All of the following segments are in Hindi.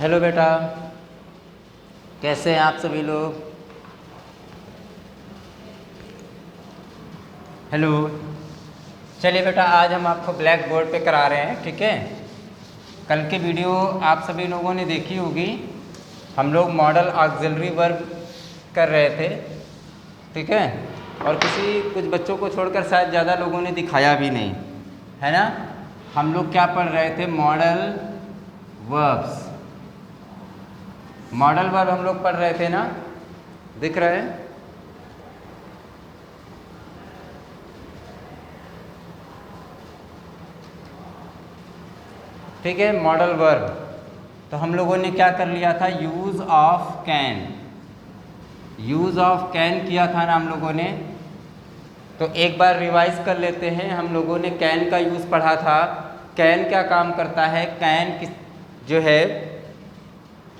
हेलो बेटा, कैसे हैं आप सभी लोग। हेलो। चलिए बेटा, आज हम आपको ब्लैक बोर्ड पे करा रहे हैं, ठीक है। कल की वीडियो आप सभी लोगों ने देखी होगी। हम लोग मॉडल ऑक्सिलरी वर्ब कर रहे थे, ठीक है। और कुछ बच्चों को छोड़कर शायद ज़्यादा लोगों ने दिखाया भी नहीं, है ना। हम लोग क्या पढ़ रहे थे, मॉडल वर्ब्स। मॉडल वर्ब हम लोग पढ़ रहे थे ना, दिख रहे हैं। ठीक है, मॉडल वर्ब। तो हम लोगों ने क्या कर लिया था, use of can. Use of can किया था ना हम लोगों ने। तो एक बार रिवाइज कर लेते हैं। हम लोगों ने कैन का यूज़ पढ़ा था। कैन क्या काम करता है, कैन जो है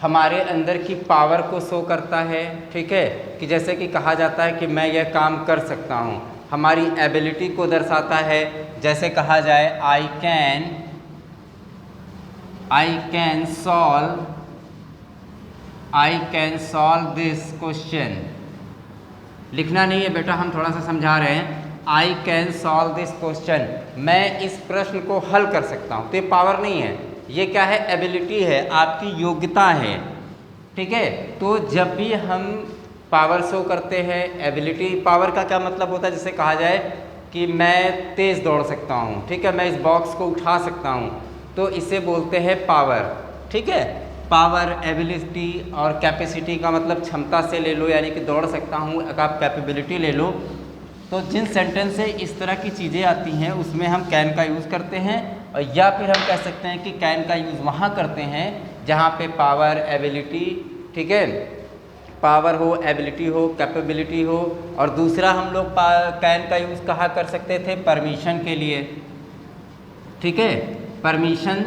हमारे अंदर की पावर को शो करता है, ठीक है। कि जैसे कि कहा जाता है कि मैं यह काम कर सकता हूँ, हमारी एबिलिटी को दर्शाता है। जैसे कहा जाए I can solve this question. लिखना नहीं है बेटा, हम थोड़ा सा समझा रहे हैं। I can solve this question, मैं इस प्रश्न को हल कर सकता हूँ। तो ये पावर नहीं है, ये क्या है, एबिलिटी है, आपकी योग्यता है, ठीक है। तो जब भी हम पावर शो करते हैं, एबिलिटी, पावर का क्या मतलब होता है, जैसे कहा जाए कि मैं तेज़ दौड़ सकता हूँ, ठीक है, मैं इस बॉक्स को उठा सकता हूँ, तो इसे बोलते हैं पावर, ठीक है। पावर, एबिलिटी और कैपेसिटी का मतलब क्षमता से ले लो, यानी कि दौड़ सकता हूँ, अगर आप कैपेबिलिटी ले लो। तो जिन सेंटेंस से इस तरह की चीज़ें आती हैं उसमें हम कैन का यूज़ करते हैं। और या फिर हम कह सकते हैं कि कैन का यूज़ वहाँ करते हैं जहाँ पे पावर, एबिलिटी, ठीक है, पावर हो, एबिलिटी हो, कैपेबिलिटी हो। और दूसरा हम लोग कैन का यूज़ कहाँ कर सकते थे, परमिशन के लिए, ठीक है, परमिशन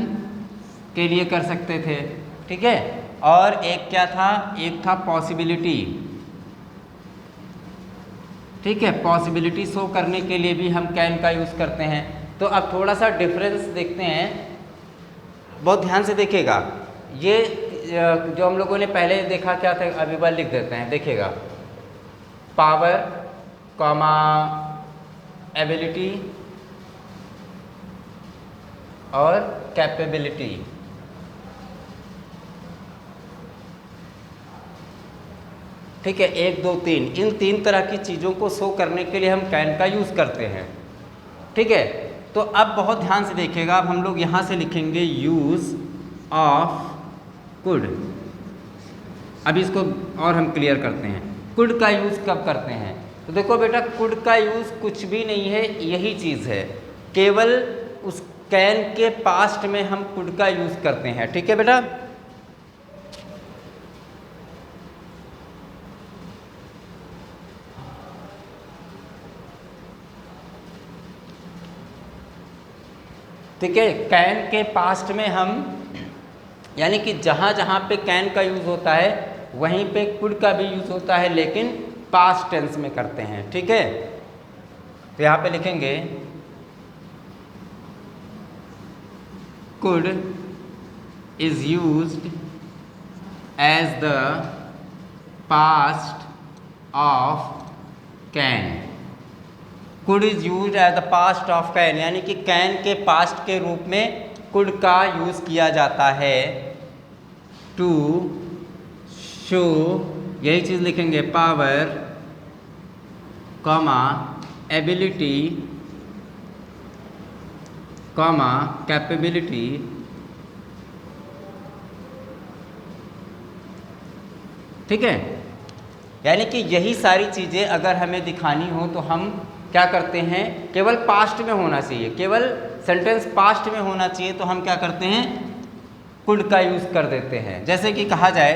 के लिए कर सकते थे, ठीक है। और एक क्या था, एक था पॉसिबिलिटी, ठीक है, पॉसिबिलिटी शो करने के लिए भी हम कैन का यूज़ करते हैं। तो अब थोड़ा सा डिफरेंस देखते हैं, बहुत ध्यान से देखिएगा। ये जो हम लोगों ने पहले देखा क्या था, अभी बार लिख देते हैं, देखिएगा। पावर कॉमा एबिलिटी और कैपेबिलिटी, ठीक है, 1 2 3, इन 3 तरह की चीज़ों को शो करने के लिए हम कैन का यूज़ करते हैं, ठीक है। तो अब बहुत ध्यान से देखिएगा, अब हम लोग यहाँ से लिखेंगे यूज़ ऑफ कुड। अब इसको और हम क्लियर करते हैं, कुड का यूज़ कब करते हैं। तो देखो बेटा, कुड का यूज़ कुछ भी नहीं है, यही चीज़ है, केवल उस कैन के पास्ट में हम कुड का यूज़ करते हैं, ठीक है बेटा। ठीक है, कैन के पास्ट में हम, यानी कि जहाँ जहाँ पे कैन का यूज़ होता है वहीं पे कुड का भी यूज़ होता है, लेकिन पास्ट टेंस में करते हैं, ठीक है। तो यहाँ पे लिखेंगे could is used as the past of can. Could is use as the past of can, यानी कि कैन के पास्ट के रूप में कुड का यूज़ किया जाता है। टू शो, यही चीज़ लिखेंगे, power comma ability comma capability, ठीक है। यानी कि यही सारी चीज़ें अगर हमें दिखानी हो तो हम क्या करते हैं, केवल पास्ट में होना चाहिए, केवल सेंटेंस पास्ट में होना चाहिए, तो हम क्या करते हैं, कुड का यूज़ कर देते हैं। जैसे कि कहा जाए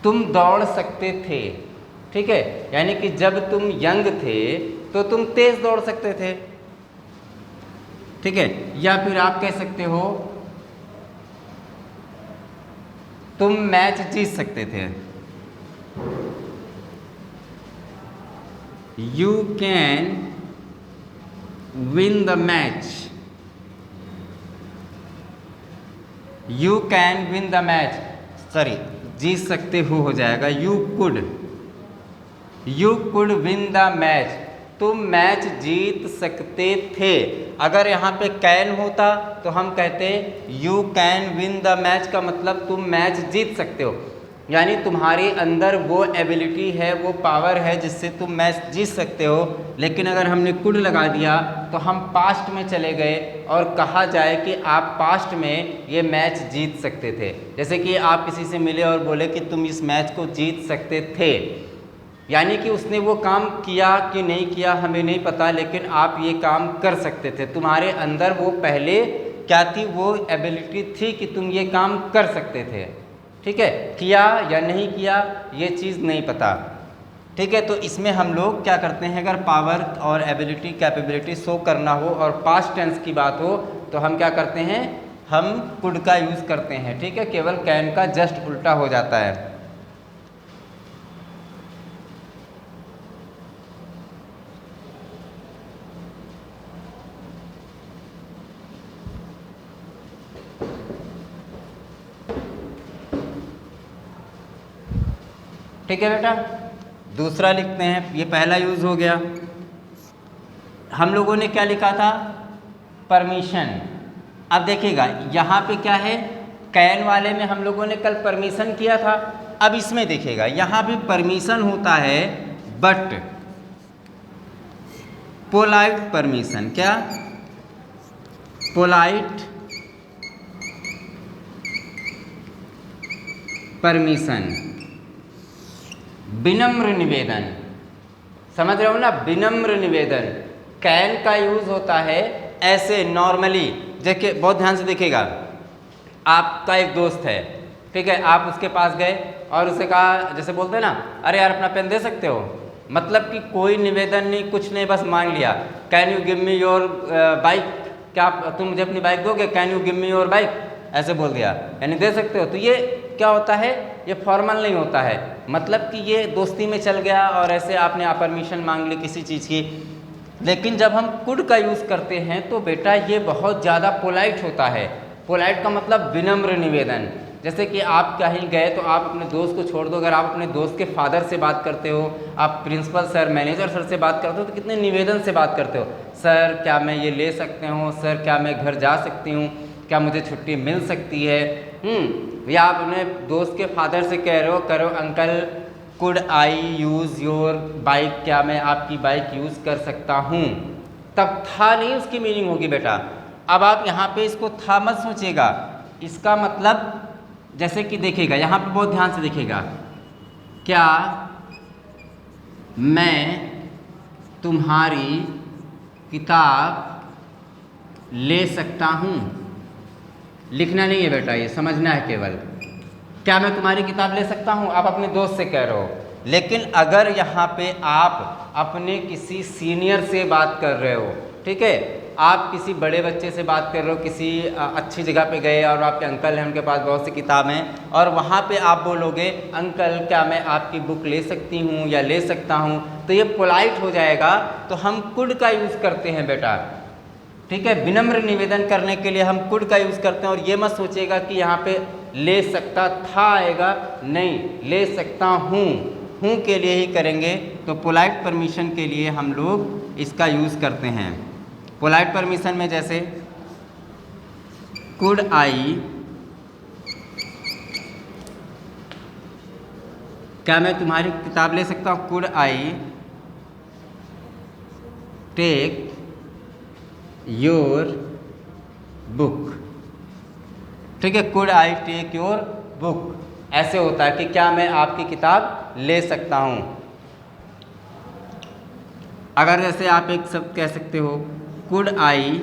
तुम दौड़ सकते थे, ठीक है, यानी कि जब तुम यंग थे तो तुम तेज दौड़ सकते थे, ठीक है। या फिर आप कह सकते हो तुम मैच जीत सकते थे, you can win the match, you can win the match, sorry जीत सकते हो जाएगा, you could win the match, तुम मैच जीत सकते थे। अगर यहाँ पे कैन होता तो हम कहते you can win the match, का मतलब तुम मैच जीत सकते हो, यानी तुम्हारे अंदर वो एबिलिटी है, वो पावर है जिससे तुम मैच जीत सकते हो। लेकिन अगर हमने कुड लगा दिया तो हम पास्ट में चले गए और कहा जाए कि आप पास्ट में ये मैच जीत सकते थे। जैसे कि आप किसी से मिले और बोले कि तुम इस मैच को जीत सकते थे, यानी कि उसने वो काम किया कि नहीं किया हमें नहीं पता, लेकिन आप ये काम कर सकते थे, तुम्हारे अंदर वो पहले क्या थी, वो एबिलिटी थी कि तुम ये काम कर सकते थे। ठीक है, किया या नहीं किया ये चीज़ नहीं पता। ठीक है, तो इसमें हम लोग क्या करते हैं, अगर पावर और एबिलिटी कैपेबिलिटी शो करना हो और पास्ट टेंस की बात हो तो हम क्या करते हैं, हम कुड का यूज़ करते हैं। ठीक है, केवल कैन का जस्ट उल्टा हो जाता है। ठीक है बेटा, दूसरा लिखते हैं, ये पहला यूज़ हो गया। हम लोगों ने क्या लिखा था, परमिशन। अब देखिएगा यहाँ पे क्या है, कैन वाले में हम लोगों ने कल परमिशन किया था, अब इसमें देखिएगा यहाँ भी परमिशन होता है, बट पोलाइट परमिशन, क्या पोलाइट परमिशन, विनम्र निवेदन, समझ रहे हो ना, विनम्र निवेदन। कैन का यूज़ होता है ऐसे नॉर्मली, देखिए बहुत ध्यान से देखिएगा, आपका एक दोस्त है, ठीक है, आप उसके पास गए और उसे कहा, जैसे बोलते हैं ना, अरे यार अपना पेन दे सकते हो, मतलब कि कोई निवेदन नहीं, कुछ नहीं, बस मांग लिया, can you give me your bike, क्या तुम मुझे अपनी बाइक दोगे, can you give me your bike, ऐसे बोल दिया, यानी दे सकते हो। तो ये क्या होता है, ये फॉर्मल नहीं होता है, मतलब कि ये दोस्ती में चल गया और ऐसे आपने परमिशन मांग ली किसी चीज़ की। लेकिन जब हम कुड का यूज़ करते हैं तो बेटा ये बहुत ज़्यादा पोलाइट होता है। पोलाइट का मतलब विनम्र निवेदन। जैसे कि आप कहीं गए तो आप अपने दोस्त को छोड़ दो, अगर आप अपने दोस्त के फादर से बात करते हो, आप प्रिंसिपल सर, मैनेजर सर से बात करते हो, तो कितने निवेदन से बात करते हो, सर क्या मैं ये ले सकते हूँ, सर क्या मैं घर जा सकती हूँ, क्या मुझे छुट्टी मिल सकती है। या आप अपने दोस्त के फादर से कह रहे हो, करो uncle could I use your bike, क्या मैं आपकी बाइक यूज़ कर सकता हूँ, तब था नहीं उसकी मीनिंग होगी बेटा। अब आप यहाँ पे इसको था मत सोचिएगा, इसका मतलब जैसे कि देखिएगा यहाँ पे बहुत ध्यान से देखिएगा, क्या मैं तुम्हारी किताब ले सकता हूँ, लिखना नहीं है बेटा, ये समझना है केवल, क्या मैं तुम्हारी किताब ले सकता हूँ, आप अपने दोस्त से कह रहे हो। लेकिन अगर यहाँ पे आप अपने किसी सीनियर से बात कर रहे हो, ठीक है, आप किसी बड़े बच्चे से बात कर रहे हो, किसी अच्छी जगह पे गए और आपके अंकल हैं, उनके पास बहुत सी किताबें हैं, और वहाँ पे आप बोलोगे अंकल क्या मैं आपकी बुक ले सकती हूँ या ले सकता हूँ, तो ये पोलाइट हो जाएगा। तो हम कुड का यूज़ करते हैं बेटा, ठीक है, विनम्र निवेदन करने के लिए हम कुड का यूज़ करते हैं। और ये मत सोचिएगा कि यहाँ पे ले सकता था आएगा, नहीं, ले सकता हूँ के लिए ही करेंगे। तो पोलाइट परमिशन के लिए हम लोग इसका यूज़ करते हैं। पोलाइट परमिशन में जैसे कुड आई, क्या मैं तुम्हारी किताब ले सकता हूँ, could I take your book, ठीक है, could I take your book, ऐसे होता है कि क्या मैं आपकी किताब ले सकता हूँ। अगर जैसे आप एक शब्द कह सकते हो, could I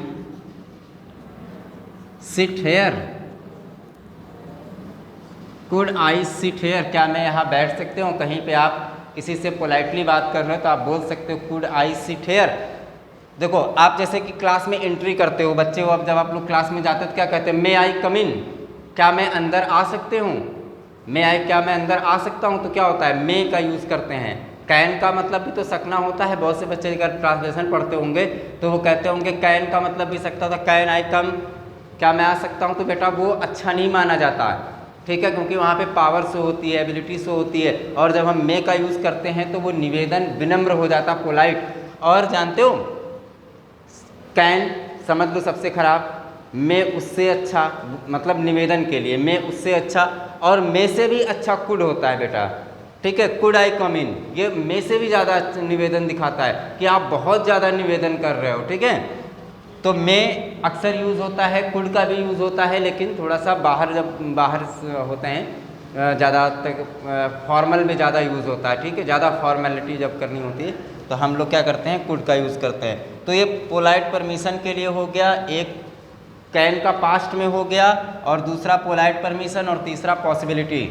sit here, could I sit here, क्या मैं यहाँ बैठ सकते हूँ। कहीं पे आप किसी से पोलाइटली बात कर रहे हो तो आप बोल सकते हो कुड आई सिट हेयर। देखो आप जैसे कि क्लास में एंट्री करते हो, बच्चे हो, अब जब आप लोग क्लास में जाते हो तो क्या कहते हैं, मे आई कम इन, क्या मैं अंदर आ सकते हूँ, मे आई, क्या मैं अंदर आ सकता हूँ। तो क्या होता है, मे का यूज़ करते हैं। कैन का मतलब भी तो सकना होता है, बहुत से बच्चे अगर ट्रांसलेशन पढ़ते होंगे तो वो कहते होंगे कैन का मतलब भी सकता था, कैन आई कम, क्या मैं आ सकता हूँ, तो बेटा वो अच्छा नहीं माना जाता है, ठीक है, क्योंकि वहाँ पे पावर शो होती है, एबिलिटी शो होती है, और जब हम मे का यूज़ करते हैं तो वो निवेदन विनम्र हो जाता, पोलाइट। और जानते हो कैन समझ लो सबसे खराब, मे उससे अच्छा, मतलब निवेदन के लिए मे उससे अच्छा, और मे से भी अच्छा कुड होता है बेटा, ठीक है, कुड आई कम इन, ये मे से भी ज़्यादा निवेदन दिखाता है कि आप बहुत ज़्यादा निवेदन कर रहे हो, ठीक है। तो मे अक्सर यूज़ होता है, कुड का भी यूज़ होता है, लेकिन थोड़ा सा बाहर, जब बाहर होते हैं ज़्यादा तक फॉर्मल में ज़्यादा यूज़ होता है, ठीक है, ज़्यादा फॉर्मेलिटी जब करनी होती है तो हम लोग क्या करते हैं, कुड का यूज़ करते हैं। तो ये पोलाइट परमिशन के लिए हो गया, एक कैन का पास्ट में हो गया, और दूसरा पोलाइट परमिशन, और तीसरा पॉसिबिलिटी।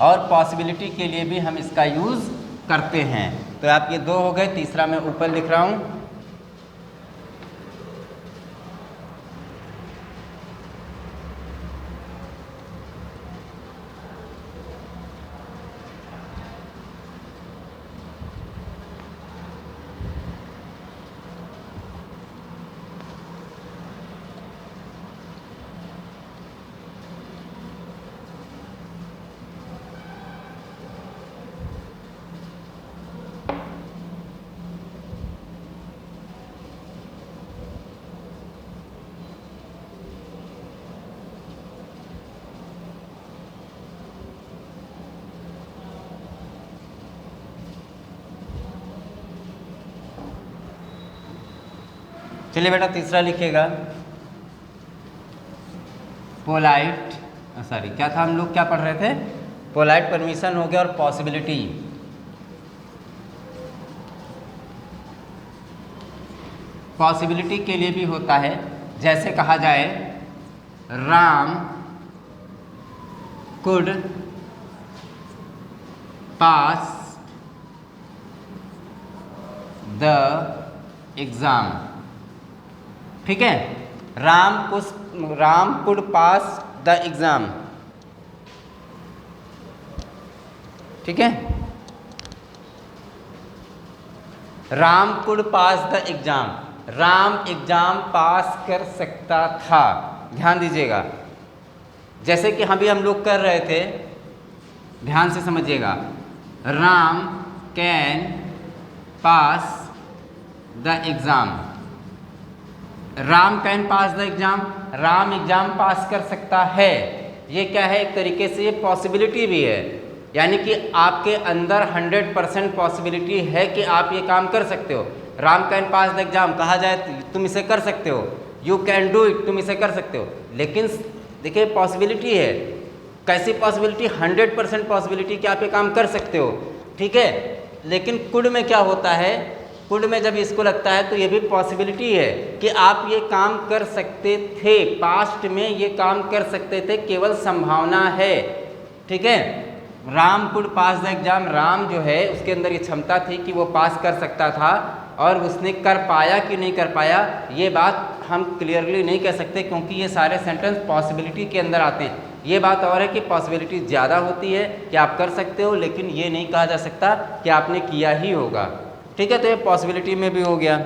और पॉसिबिलिटी के लिए भी हम इसका यूज़ करते हैं। तो आप ये दो हो गए, तीसरा मैं ऊपर लिख रहा हूँ, चलिए बेटा तीसरा लिखिएगा, पोलाइट, सॉरी क्या था, हम लोग क्या पढ़ रहे थे, पोलाइट परमिशन हो गया और पॉसिबिलिटी। पॉसिबिलिटी के लिए भी होता है, जैसे कहा जाए Ram could pass the exam, ठीक है, Ram could pass the exam, ठीक है, Ram could pass the exam, Ram exam पास कर सकता था। ध्यान दीजिएगा, जैसे कि अभी हम लोग कर रहे थे, ध्यान से समझिएगा, Ram can pass the exam, Ram can pass the exam, Ram exam पास कर सकता है, ये क्या है, एक तरीके से ये पॉसिबिलिटी भी है, यानी कि आपके अंदर 100% पॉसिबिलिटी है कि आप ये काम कर सकते हो। Ram can pass the exam कहा जाए तुम इसे कर सकते हो, यू कैन डू इट, तुम इसे कर सकते हो, लेकिन देखिए पॉसिबिलिटी है, कैसी पॉसिबिलिटी, 100% पॉसिबिलिटी कि आप ये काम कर सकते हो, ठीक है। लेकिन कुड में क्या होता है, कुड में जब इसको लगता है तो ये भी पॉसिबिलिटी है कि आप ये काम कर सकते थे, पास्ट में ये काम कर सकते थे, केवल संभावना है, ठीक है। Ram could pass the exam, Ram जो है उसके अंदर ये क्षमता थी कि वो पास कर सकता था, और उसने कर पाया कि नहीं कर पाया ये बात हम क्लियरली नहीं कह सकते, क्योंकि ये सारे सेंटेंस पॉसिबिलिटी के अंदर आते हैं। ये बात और है कि पॉसिबिलिटी ज़्यादा होती है कि आप कर सकते हो, लेकिन ये नहीं कहा जा सकता कि आपने किया ही होगा, ठीक है। तो ये पॉसिबिलिटी में भी हो गया,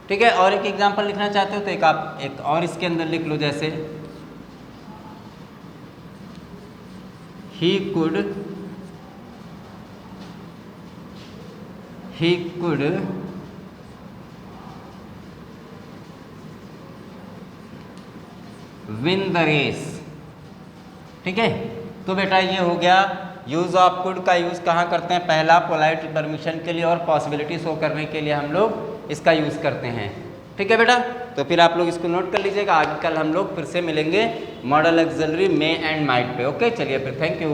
ठीक है। और एक एग्जांपल लिखना चाहते हो तो एक आप एक और इसके अंदर लिख लो, जैसे he could win the race, ठीक है। तो बेटा ये हो गया यूज़ ऑफ कुड का यूज़ कहाँ करते हैं, पहला पोलाइट परमिशन के लिए और पॉसिबिलिटी शो करने के लिए हम लोग इसका यूज़ करते हैं, ठीक है बेटा। तो फिर आप लोग इसको नोट कर लीजिएगा, आगे कल हम लोग फिर से मिलेंगे model auxiliary may and might पे, ओके। चलिए फिर, थैंक यू।